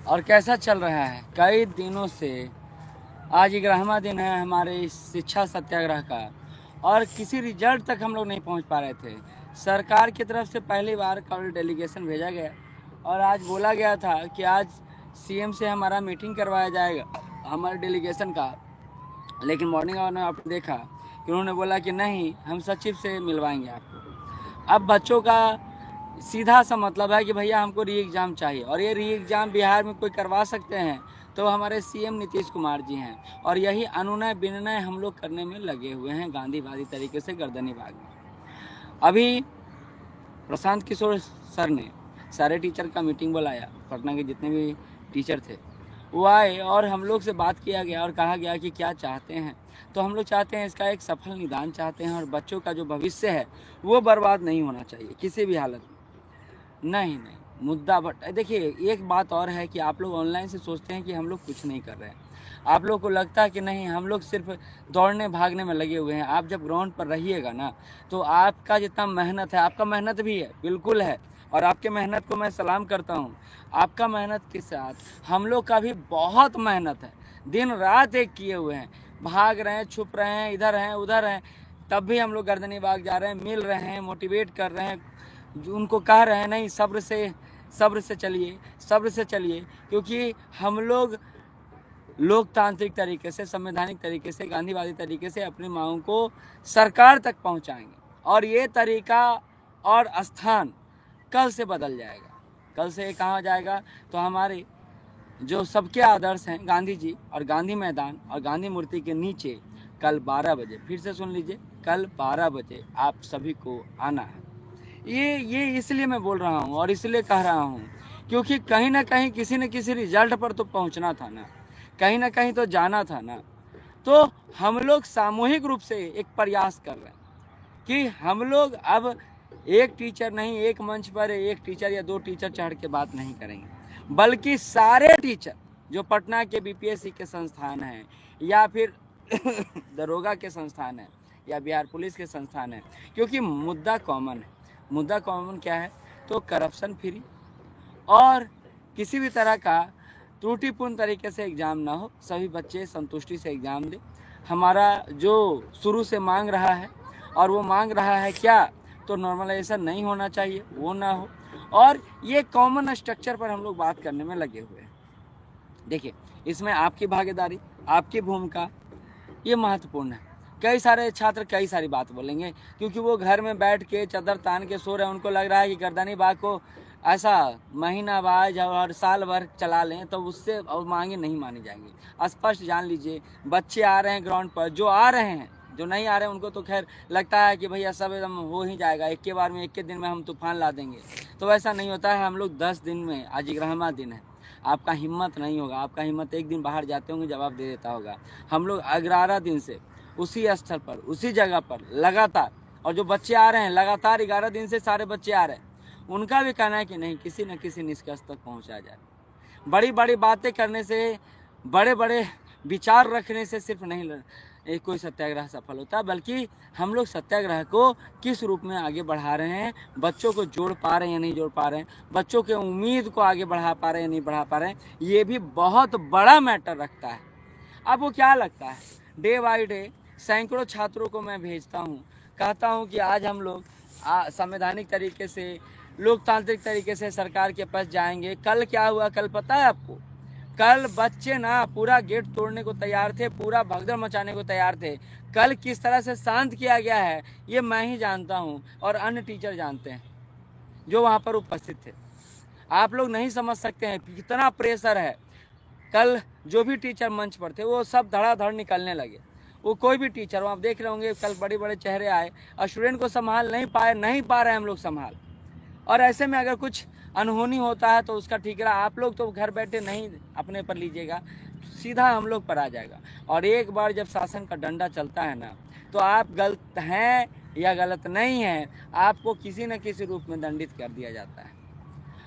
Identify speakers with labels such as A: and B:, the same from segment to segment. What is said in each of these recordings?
A: और कैसा चल रहा है। कई दिनों से आज 11वां दिन है हमारे इस शिक्षा सत्याग्रह का, और किसी रिजल्ट तक हम लोग नहीं पहुंच पा रहे थे। सरकार की तरफ से पहली बार कल डेलीगेशन भेजा गया और आज बोला गया था कि आज सीएम से हमारा मीटिंग करवाया जाएगा हमारे डेलीगेशन का। लेकिन मॉर्निंग आवर में आपने देखा कि उन्होंने बोला कि नहीं, हम सचिव से मिलवाएंगे आपको। अब बच्चों का सीधा सा मतलब है कि भैया हमको री एग्ज़ाम चाहिए, और ये री एग्ज़ाम बिहार में कोई करवा सकते हैं तो हमारे सीएम नीतीश कुमार जी हैं। और यही अनुनय विनय हम लोग करने में लगे हुए हैं गांधीवादी तरीके से गर्दनी बाग में। अभी प्रशांत किशोर सर ने सारे टीचर का मीटिंग बुलाया, पटना के जितने भी टीचर थे वो आए और हम लोग से बात किया गया और कहा गया कि क्या चाहते हैं। तो हम लोग चाहते हैं इसका एक सफल निदान चाहते हैं, और बच्चों का जो भविष्य है वो बर्बाद नहीं होना चाहिए किसी भी हालत में। नहीं नहीं, मुद्दा बट देखिए, एक बात और है कि आप लोग ऑनलाइन से सोचते हैं कि हम लोग कुछ नहीं कर रहे हैं। आप लोग को लगता है कि नहीं, हम लोग सिर्फ दौड़ने भागने में लगे हुए हैं। आप जब ग्राउंड पर रहिएगा ना, तो आपका जितना मेहनत है, आपका मेहनत भी है, बिल्कुल है, और आपके मेहनत को मैं सलाम करता हूँ। आपका मेहनत के साथ हम लोग का भी बहुत मेहनत है। दिन रात एक किए हुए हैं, भाग रहे हैं, छुप रहे हैं, इधर हैं उधर हैं, तब भी हम लोग गर्दनी बाग जा रहे हैं, मिल रहे हैं, मोटिवेट कर रहे हैं, उनको कह रहे हैं नहीं, सब्र से चलिए, सब्र से चलिए, क्योंकि हम लोग लोकतांत्रिक तरीके से, संवैधानिक तरीके से, गांधीवादी तरीके से अपनी मांगों को सरकार तक पहुंचाएंगे। और ये तरीका और स्थान कल से बदल जाएगा। कल से ये कहाँ जाएगा, तो हमारे जो सबके आदर्श हैं गांधी जी और गांधी मैदान और गांधी मूर्ति के नीचे कल 12 बजे, फिर से सुन लीजिए, कल 12 बजे आप सभी को आना है। ये इसलिए मैं बोल रहा हूँ और इसलिए कह रहा हूँ क्योंकि कहीं ना कहीं किसी न किसी रिजल्ट पर तो पहुँचना था ना, कहीं ना कहीं तो जाना था ना। तो हम लोग सामूहिक रूप से एक प्रयास कर रहे हैं कि हम लोग अब एक टीचर नहीं, एक मंच पर एक टीचर या दो टीचर चढ़ के बात नहीं करेंगे, बल्कि सारे टीचर जो पटना के बीपीएससी के संस्थान हैं या फिर दरोगा के संस्थान हैं या बिहार पुलिस के संस्थान हैं, क्योंकि मुद्दा कॉमन है। मुद्दा कॉमन क्या है, तो करप्शन फ्री और किसी भी तरह का त्रुटिपूर्ण तरीके से एग्ज़ाम ना हो, सभी बच्चे संतुष्टि से एग्ज़ाम दें। हमारा जो शुरू से मांग रहा है, और वो मांग रहा है क्या, तो नॉर्मलाइजेशन नहीं होना चाहिए, वो ना हो, और ये कॉमन स्ट्रक्चर पर हम लोग बात करने में लगे हुए हैं। देखिए, इसमें आपकी भागीदारी, आपकी भूमिका ये महत्वपूर्ण है। कई सारे छात्र कई सारी बात बोलेंगे, क्योंकि वो घर में बैठ के चादर तान के सो रहे हैं, उनको लग रहा है कि गर्दनी बाग को ऐसा महीना बाद और साल भर चला लें तो उससे और मांगे नहीं मानी जाएंगी। स्पष्ट जान लीजिए, बच्चे आ रहे हैं ग्राउंड पर, जो आ रहे हैं, जो नहीं आ रहे हैं उनको तो खैर लगता है कि भैया सब एकदम हो ही जाएगा, एक के बार में, एक के दिन में हम तूफान ला देंगे। तो वैसा नहीं होता है। हम लोग 10 दिन में, आज 11वां दिन है, आपका हिम्मत नहीं होगा, आपका हिम्मत एक दिन बाहर जाते होंगे जवाब दे देता होगा। हम लोग 11 दिन से उसी स्थल पर, उसी जगह पर लगातार, और जो बच्चे आ रहे हैं लगातार 11 दिन से सारे बच्चे आ रहे हैं, उनका भी कहना है कि नहीं, किसी न किसी निष्कर्ष तक पहुंचा जाए। बड़ी बड़ी बातें करने से, बड़े बड़े विचार रखने से सिर्फ नहीं कोई सत्याग्रह सफल होता, बल्कि हम लोग सत्याग्रह को किस रूप में आगे बढ़ा रहे हैं, बच्चों को जोड़ पा रहे हैं या नहीं जोड़ पा रहे हैं, बच्चों के उम्मीद को आगे बढ़ा पा रहे हैं या नहीं बढ़ा पा रहे हैं, ये भी बहुत बड़ा मैटर रखता है। अब वो क्या लगता है, डे बाई डे सैकड़ों छात्रों को मैं भेजता हूँ, कहता हूँ कि आज हम लोग संवैधानिक तरीके से, लोकतांत्रिक तरीके से सरकार के पास जाएंगे। कल क्या हुआ, कल पता है आपको, कल बच्चे ना पूरा गेट तोड़ने को तैयार थे, पूरा भगदड़ मचाने को तैयार थे। कल किस तरह से शांत किया गया है ये मैं ही जानता हूँ और अन्य टीचर जानते हैं जो वहाँ पर उपस्थित थे। आप लोग नहीं समझ सकते हैं कितना प्रेशर है। कल जो भी टीचर मंच पर थे वो सब धड़ाधड़ निकलने लगे। वो कोई भी टीचर, आप देख रहे होंगे, कल बड़े बड़े चेहरे आए और स्टूडेंट को संभाल नहीं पा रहे हम लोग संभाल। और ऐसे में अगर कुछ अनहोनी होता है तो उसका ठीकरा आप लोग तो घर बैठे नहीं अपने पर लीजिएगा, सीधा हम लोग पर आ जाएगा। और एक बार जब शासन का डंडा चलता है ना, तो आप गलत हैं या गलत नहीं हैं, आपको किसी न किसी रूप में दंडित कर दिया जाता है।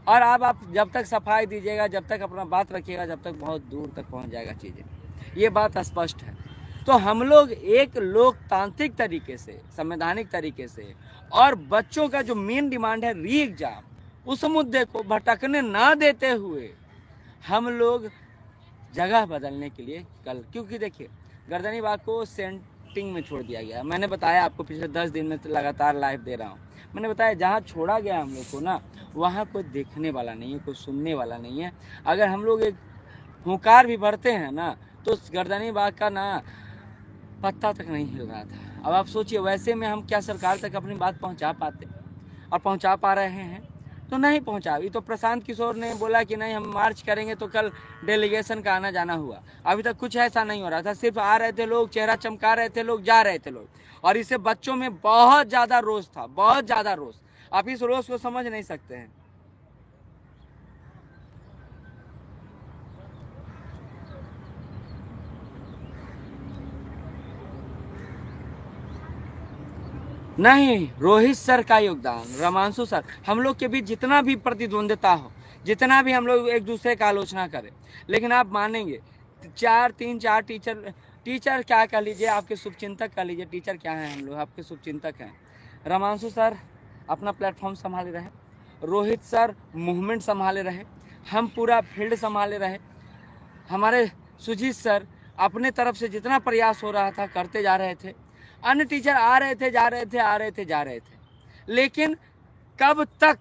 A: और आप जब तक सफाई दीजिएगा, जब तक अपना बात रखिएगा, जब तक बहुत दूर तक पहुंच जाएगा चीज़ें। ये बात स्पष्ट है। तो हम लोग एक लोकतांत्रिक तरीके से, संवैधानिक तरीके से, और बच्चों का जो मेन डिमांड है री एग्जाम, उस मुद्दे को भटकने ना देते हुए हम लोग जगह बदलने के लिए कल, क्योंकि देखिए गर्दनी बाग को सेंटिंग में छोड़ दिया गया। मैंने बताया आपको पिछले 10 दिन में लगातार लाइव दे रहा हूँ। मैंने बताया जहाँ छोड़ा गया हम लोग को ना, वहाँ कोई देखने वाला नहीं है, कोई सुनने वाला नहीं है। अगर हम लोग एक हुंकार भी भरते हैं ना, तो गर्दनी बाग का ना पत्ता तक नहीं हिल रहा था। अब आप सोचिए, वैसे में हम क्या सरकार तक अपनी बात पहुंचा पाते, और पहुंचा पा रहे हैं? तो नहीं पहुंचा। अभी तो प्रशांत किशोर ने बोला कि नहीं हम मार्च करेंगे, तो कल डेलीगेशन का आना जाना हुआ। अभी तक कुछ ऐसा नहीं हो रहा था, सिर्फ आ रहे थे लोग, चेहरा चमका रहे थे लोग, जा रहे थे लोग। और इससे बच्चों में बहुत ज़्यादा रोष था, बहुत ज़्यादा रोष। आप इस रोष को समझ नहीं सकते हैं। नहीं, रोहित सर का योगदान, रमांशु सर, हम लोग के बीच जितना भी प्रतिद्वंद्विता हो, जितना भी हम लोग एक दूसरे का आलोचना करें, लेकिन आप मानेंगे तीन चार टीचर क्या कह लीजिए, आपके शुभचिंतक कह लीजिए, टीचर क्या है, हम लोग आपके शुभचिंतक हैं। रमांशु सर अपना प्लेटफॉर्म संभाले रहे, रोहित सर मूवमेंट संभाले रहे, हम पूरा फील्ड संभाले रहे, हमारे सुजीत सर अपने तरफ से जितना प्रयास हो रहा था करते जा रहे थे। अन्य टीचर आ रहे थे, जा रहे थे, आ रहे थे, जा रहे थे। लेकिन कब तक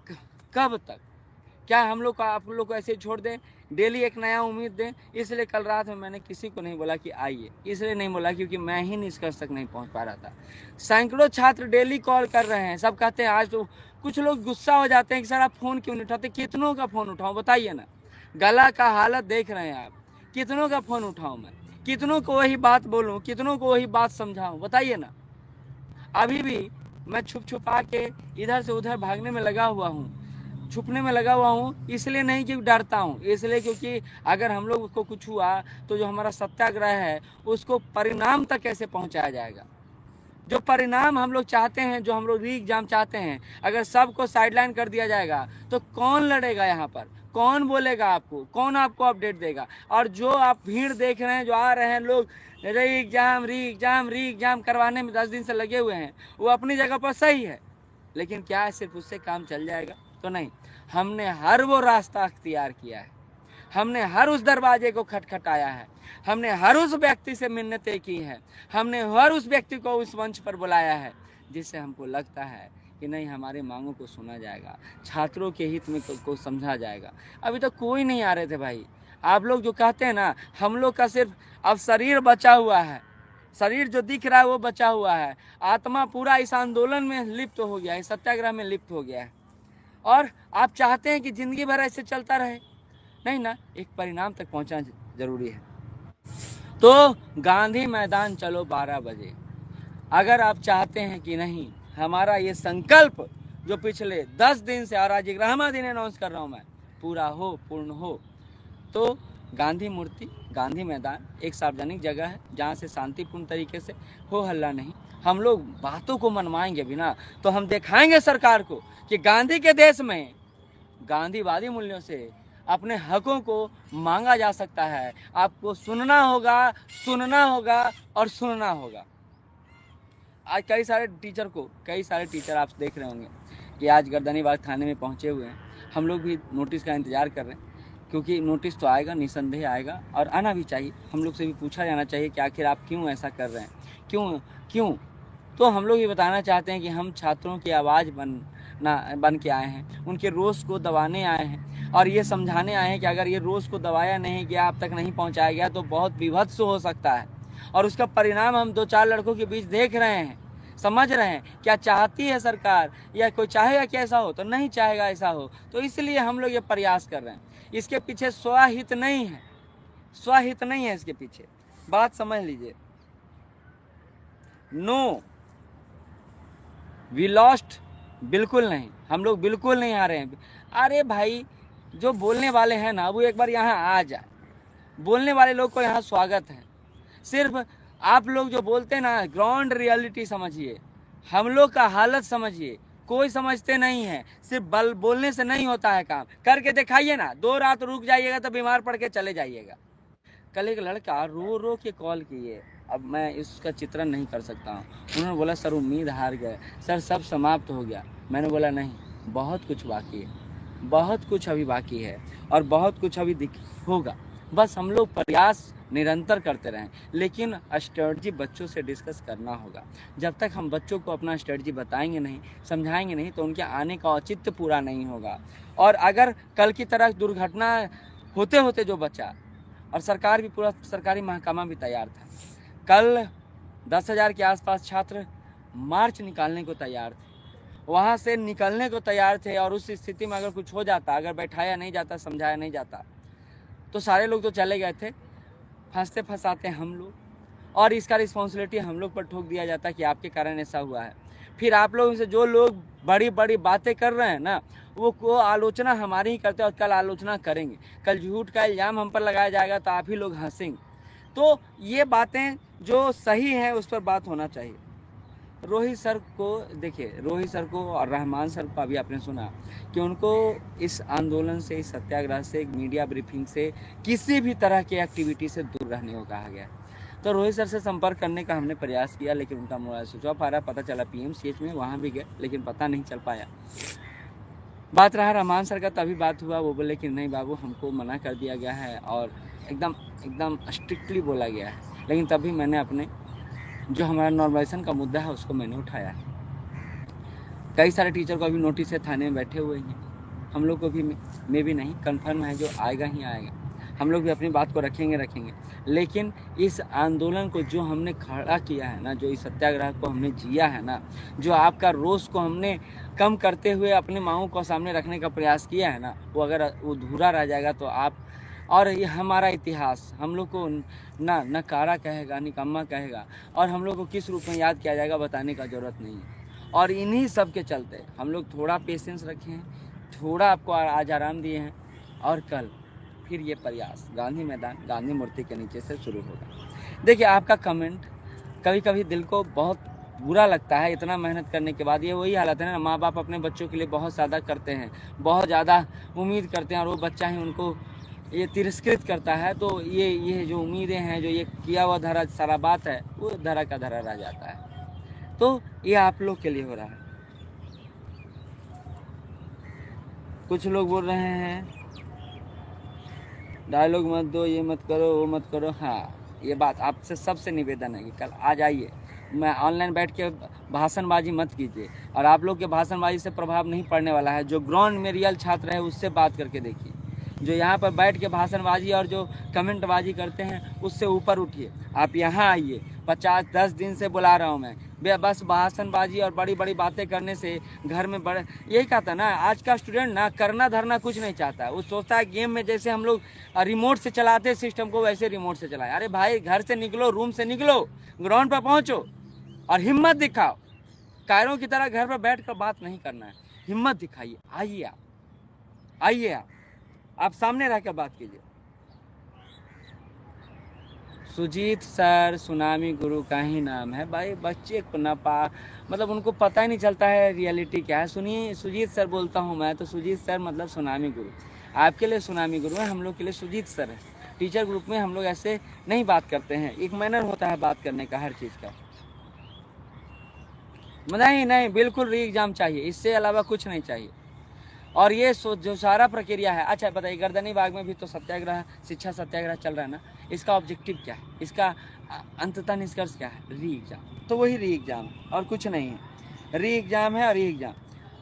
A: क्या हम लोग को, आप लोग को ऐसे छोड़ दें? डेली एक नया उम्मीद दें। इसलिए कल रात में मैंने किसी को नहीं बोला कि आइए, इसलिए नहीं बोला क्योंकि मैं ही निष्कर्ष तक नहीं पहुंच पा रहा था। सैकड़ों छात्र डेली कॉल कर रहे हैं, सब कहते हैं आज तो। कुछ लोग गुस्सा हो जाते हैं कि सर आप फ़ोन क्यों नहीं उठाते? कितनों का फ़ोन उठाऊँ बताइए ना? गला का हालत देख रहे हैं आप, कितनों का फ़ोन उठाऊँ मैं? कितनों को वही बात बोलूँ? कितनों को वही बात समझाऊँ? बताइए ना। अभी भी मैं छुपा के इधर से उधर भागने में लगा हुआ हूँ, छुपने में लगा हुआ हूँ। इसलिए नहीं कि डरता हूँ, इसलिए क्योंकि अगर हम लोग को कुछ हुआ तो जो हमारा सत्याग्रह है उसको परिणाम तक कैसे पहुँचाया जाएगा? जो परिणाम हम लोग चाहते हैं, जो हम लोग री एग्जाम चाहते हैं, अगर सबको साइडलाइन कर दिया जाएगा तो कौन लड़ेगा यहाँ पर? कौन बोलेगा आपको? कौन आपको अपडेट देगा? और जो आप भीड़ देख रहे हैं, जो आ रहे हैं लोग री एग्जाम करवाने में 10 दिन से लगे हुए हैं, वो अपनी जगह पर सही है, लेकिन क्या सिर्फ उससे काम चल जाएगा? तो नहीं। हमने हर वो रास्ता अख्तियार किया है, हमने हर उस दरवाजे को खटखटाया है, हमने हर उस व्यक्ति से मिन्नतें की हैं, हमने हर उस व्यक्ति को उस मंच पर बुलाया है जिससे हमको लगता है कि नहीं, हमारे मांगों को सुना जाएगा, छात्रों के हित में को समझा जाएगा। अभी तक कोई नहीं आ रहे थे भाई। आप लोग जो कहते हैं ना, हम लोग का सिर्फ अब शरीर बचा हुआ है, शरीर जो दिख रहा है वो बचा हुआ है, आत्मा पूरा इस आंदोलन में लिप्त हो गया है, सत्याग्रह में लिप्त हो गया है। और आप चाहते हैं कि जिंदगी भर ऐसे चलता रहे? नहीं ना, एक परिणाम तक पहुंचना जरूरी है। तो गांधी मैदान चलो 12 बजे। अगर आप चाहते हैं कि नहीं, हमारा ये संकल्प जो पिछले 10 दिन से और आज 11वां दिन अनाउंस कर रहा हूं मैं, पूरा हो, पूर्ण हो, तो गांधी मूर्ति, गांधी मैदान एक सार्वजनिक जगह है जहां से शांतिपूर्ण तरीके से हो हल्ला नहीं, हम लोग बातों को मनवाएंगे भी ना, तो हम दिखाएंगे सरकार को कि गांधी के देश में गांधीवादी मूल्यों से अपने हकों को मांगा जा सकता है। आपको सुनना होगा और सुनना होगा। आज कई सारे टीचर आप देख रहे होंगे कि आज गर्दनी बाग थाने में पहुंचे हुए हैं। हम लोग भी नोटिस का इंतज़ार कर रहे हैं, क्योंकि नोटिस तो आएगा, निसंदेह आएगा, और आना भी चाहिए। हम लोग से भी पूछा जाना चाहिए कि आखिर आप क्यों ऐसा कर रहे हैं, क्यों। तो हम लोग ये बताना चाहते हैं कि हम छात्रों की आवाज़ बन के आए हैं, उनके रोष को दबाने आए हैं, और ये समझाने आए हैं कि अगर ये रोष को दबाया नहीं गया, आप तक नहीं पहुंचाया गया, तो बहुत विभत्स हो सकता है। और उसका परिणाम हम 2-4 लड़कों के बीच देख रहे हैं, समझ रहे हैं। क्या चाहती है सरकार, या कोई चाहेगा कि ऐसा हो? तो नहीं चाहेगा ऐसा हो। तो इसलिए हम लोग ये प्रयास कर रहे हैं। इसके पीछे स्वहित नहीं है इसके पीछे, बात समझ लीजिए। नो, वी लॉस्ट बिल्कुल नहीं, हम लोग बिल्कुल नहीं आ रहे हैं। अरे भाई, जो बोलने वाले हैं ना, वो एक बार यहाँ आ जाए। बोलने वाले लोग को यहाँ स्वागत है। सिर्फ आप लोग जो बोलते हैं ना, ग्राउंड रियलिटी समझिए, हम लोग का हालत समझिए। कोई समझते नहीं है, सिर्फ बोलने से नहीं होता है काम, करके दिखाइए ना। 2 रात रुक जाइएगा तो बीमार पड़ के चले जाइएगा। कल एक लड़का रो के कॉल किए, अब मैं इसका चित्रण नहीं कर सकता हूँ। उन्होंने बोला सर उम्मीद हार गए, सर सब समाप्त हो गया। मैंने बोला नहीं, बहुत कुछ बाकी है। बहुत कुछ अभी बाकी है और बहुत कुछ अभी होगा। बस हम लोग प्रयास निरंतर करते रहें, लेकिन स्ट्रेटजी बच्चों से डिस्कस करना होगा। जब तक हम बच्चों को अपना स्ट्रेटजी बताएंगे नहीं, समझाएंगे नहीं, तो उनके आने का औचित्य पूरा नहीं होगा। और अगर कल की तरह दुर्घटना होते होते जो बचा, और सरकार भी, पूरा सरकारी महकमा भी तैयार था, कल 10,000 के आसपास छात्र मार्च निकालने को तैयार थे, वहाँ से निकलने को तैयार थे। और उस स्थिति में अगर कुछ हो जाता, अगर बैठाया नहीं जाता, समझाया नहीं जाता, तो सारे लोग तो चले गए थे। फंसते फंसाते हम लोग, और इसका रिस्पॉन्सिबिलिटी हम लोग पर ठोक दिया जाता कि आपके कारण ऐसा हुआ है। फिर आप लोगों से जो लोग बड़ी बड़ी बातें कर रहे हैं ना, वो आलोचना हमारी ही करते हैं और कल आलोचना करेंगे। कल झूठ का इल्ज़ाम हम पर लगाया जाएगा तो आप ही लोग हंसेंगे। तो ये बातें जो सही है उस पर बात होना चाहिए। रोहित सर को देखिए, रोहित सर को और रहमान सर को अभी आपने सुना कि उनको इस आंदोलन से, इस सत्याग्रह से, मीडिया ब्रीफिंग से, किसी भी तरह की एक्टिविटी से दूर रहने को कहा गया। तो रोहित सर से संपर्क करने का हमने प्रयास किया, लेकिन उनका मोबाइल स्विच ऑफ आ रहा। पता चला PMCH में, वहाँ भी गए, लेकिन पता नहीं चल पाया। बात रहा रहमान सर का, तभी बात हुआ। वो बोले कि नहीं बाबू, हमको मना कर दिया गया है और एकदम एकदम स्ट्रिक्टली बोला गया है। लेकिन तभी मैंने अपने जो हमारा नॉर्मलाइजेशन का मुद्दा है उसको मैंने उठाया। कई सारे टीचर को अभी नोटिस है, थाने में बैठे हुए हैं। हम लोग को भी में भी नहीं कन्फर्म है, जो आएगा ही आएगा। हम लोग भी अपनी बात को रखेंगे। लेकिन इस आंदोलन को जो हमने खड़ा किया है ना, जो इस सत्याग्रह को हमने जिया है ना, जो आपका रोष को हमने कम करते हुए अपने मांगों को सामने रखने का प्रयास किया है ना, वो अगर अधूरा रह जाएगा तो आप, और ये हमारा इतिहास हम लोग को ना नकारा कहेगा, निकम्मा कहेगा, और हम लोग को किस रूप में याद किया जाएगा बताने का ज़रूरत नहीं है। और इन्हीं सब के चलते हम लोग थोड़ा पेशेंस रखे हैं, थोड़ा आपको आज आराम दिए हैं, और कल फिर ये प्रयास गांधी मैदान, गांधी मूर्ति के नीचे से शुरू होगा। देखिए, आपका कमेंट कभी कभी दिल को बहुत बुरा लगता है। इतना मेहनत करने के बाद ये वही हालत है ना, माँ बाप अपने बच्चों के लिए बहुत ज़्यादा करते हैं, बहुत ज़्यादा उम्मीद करते हैं, और वो बच्चा ही उनको ये तिरस्कृत करता है। तो ये जो उम्मीदें हैं, जो ये किया हुआ धरा सारा बात है, वो धरा का धरा रह जाता है। तो ये आप लोग के लिए हो रहा है। कुछ लोग बोल रहे हैं डायलॉग मत दो, ये मत करो, वो मत करो। हाँ, ये बात आपसे सबसे निवेदन है कि कल आ जाइए, मैं ऑनलाइन बैठ के भाषणबाजी मत कीजिए। और आप लोग के भाषणबाजी से प्रभाव नहीं पड़ने वाला है। जो ग्राउंड में रियल छात्र है उससे बात करके देखिए। जो यहाँ पर बैठ के भाषणबाजी और जो कमेंटबाजी करते हैं उससे ऊपर उठिए। आप यहाँ आइए, 50-10 दिन से बुला रहा हूँ मैं। बस भाषणबाजी और बड़ी बड़ी बातें करने से घर में बड़े, यही कहा था ना, आज का स्टूडेंट ना करना धरना कुछ नहीं चाहता। वो सोचता है गेम में जैसे हम लोग रिमोट से चलाते सिस्टम को, वैसे रिमोट से चलाए। अरे भाई, घर से निकलो, रूम से निकलो, ग्राउंड पर पहुँचो और हिम्मत दिखाओ। कायरों की तरह घर पर बैठ कर बात नहीं करना है, हिम्मत दिखाइए। आइए आप सामने रहकर बात कीजिए। सुजीत सर सुनामी गुरु का ही नाम है भाई। बच्चे को मतलब उनको पता ही नहीं चलता है रियलिटी क्या है। सुनिए, सुजीत सर बोलता हूँ मैं, तो सुजीत सर मतलब सुनामी गुरु। आपके लिए सुनामी गुरु है, हम लोग के लिए सुजीत सर है। टीचर ग्रुप में हम लोग ऐसे नहीं बात करते हैं, एक मैनर होता है बात करने का, हर चीज़ का। नहीं, बिल्कुल री एग्जाम चाहिए, इससे अलावा कुछ नहीं चाहिए। और ये जो सारा प्रक्रिया है, अच्छा बताइए, गर्दनी बाग में भी तो सत्याग्रह, शिक्षा सत्याग्रह चल रहा है ना, इसका ऑब्जेक्टिव क्या है, इसका अंततः निष्कर्ष क्या है? री एग्जाम। तो वही री एग्जाम और कुछ नहीं है। री एग्जाम है और री एग्जाम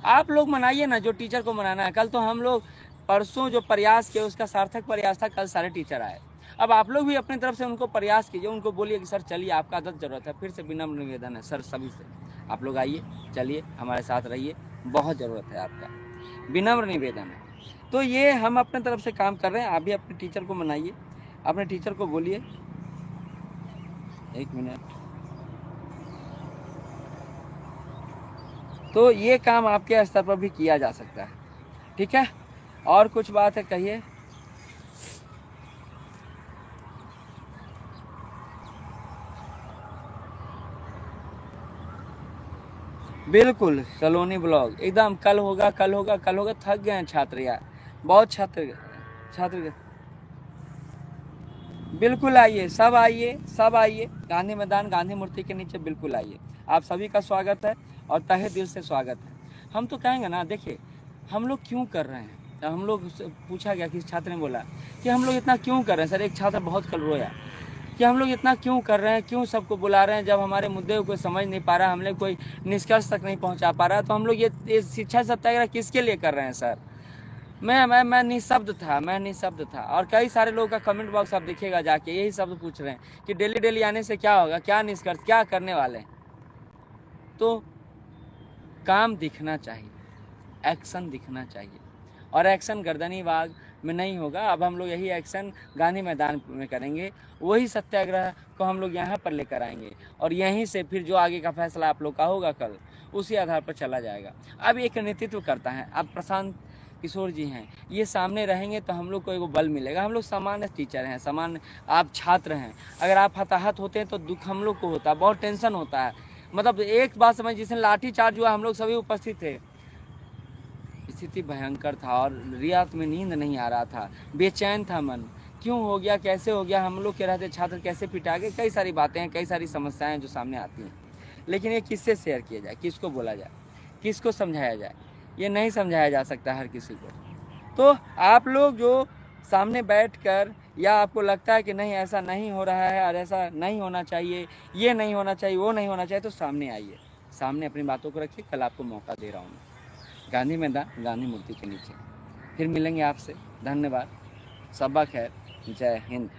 A: आप लोग मनाइए ना, जो टीचर को मनाना है। कल तो हम लोग परसों जो प्रयास किए उसका सार्थक प्रयास था, कल सारे टीचर आए। अब आप लोग भी अपनी तरफ से उनको प्रयास कीजिए, उनको बोलिए कि सर चलिए, आपका आदत जरूरत है। फिर से विनम्र निवेदन है सर सभी से, आप लोग आइए, चलिए हमारे साथ रहिए, बहुत ज़रूरत है आपका, विनम्र निवेदन है। तो ये हम अपने तरफ से काम कर रहे हैं। आप भी अपने टीचर को मनाइए, अपने टीचर को बोलिए। एक मिनट। तो ये काम आपके स्तर पर भी किया जा सकता है, ठीक है। और कुछ बात है, कहिए। बिल्कुल, सलोनी ब्लॉग एकदम कल होगा। थक गए हैं छात्र यार, बहुत छात्र। बिल्कुल आइए, सब आइए गांधी मैदान, गांधी मूर्ति के नीचे बिल्कुल आइए। आप सभी का स्वागत है और तहे दिल से स्वागत है। हम तो कहेंगे ना, देखिए हम लोग क्यों कर रहे हैं, हम लोग पूछा गया, किसी छात्र ने बोला कि हम लोग इतना क्यों कर रहे हैं सर। एक छात्र बहुत कल रोया कि हम लोग इतना क्यों कर रहे हैं, क्यों सबको बुला रहे हैं, जब हमारे मुद्दे को कोई समझ नहीं पा रहा, हमने कोई निष्कर्ष तक नहीं पहुंचा पा रहा, तो हम लोग ये शिक्षा सत्याग्रह किसके लिए कर रहे हैं सर। मैं निशब्द था और कई सारे लोगों का कमेंट बॉक्स आप देखिएगा जाके, यही शब्द पूछ रहे हैं कि डेली डेली आने से क्या होगा, क्या निष्कर्ष, क्या करने वाले हैं। तो काम दिखना चाहिए, एक्शन दिखना चाहिए, और एक्शन गर्दनी बाग में नहीं होगा। अब हम लोग यही एक्शन गांधी मैदान में करेंगे, वही सत्याग्रह को हम लोग यहाँ पर लेकर आएंगे, और यहीं से फिर जो आगे का फैसला आप लोग का होगा कल, उसी आधार पर चला जाएगा। अब एक नेतृत्व करता है, अब प्रशांत किशोर जी हैं, ये सामने रहेंगे तो हम लोग को एक बल मिलेगा। हम लोग सामान्य टीचर हैं, सामान्य आप छात्र हैं, अगर आप हताहत होते हैं तो दुख हम लोग को होता है, बहुत टेंशन होता है। मतलब एक बात समझ, जिस दिन लाठी चार्ज हुआ हम लोग सभी उपस्थित थे, स्थिति भयंकर था और रियात में नींद नहीं आ रहा था, बेचैन था मन, क्यों हो गया, कैसे हो गया, हम लोग के रहते छात्र कैसे पिटा गए, कई सारी बातें हैं, कई सारी समस्याएं हैं जो सामने आती हैं। लेकिन ये किससे शेयर किया जाए, किसको बोला जाए, किसको समझाया जाए, ये नहीं समझाया जा सकता हर किसी को। तो आप लोग जो सामने बैठकर, या आपको लगता है कि नहीं ऐसा नहीं हो रहा है और ऐसा नहीं होना चाहिए, ये नहीं होना चाहिए, वो नहीं होना चाहिए, तो सामने आइए, सामने अपनी बातों को रखिए। कल आपको मौका दे रहा हूँ मैं, गांधी मैदान, गांधी मूर्ति के नीचे। फिर मिलेंगे आपसे। धन्यवाद, सबा खैर, जय हिंद।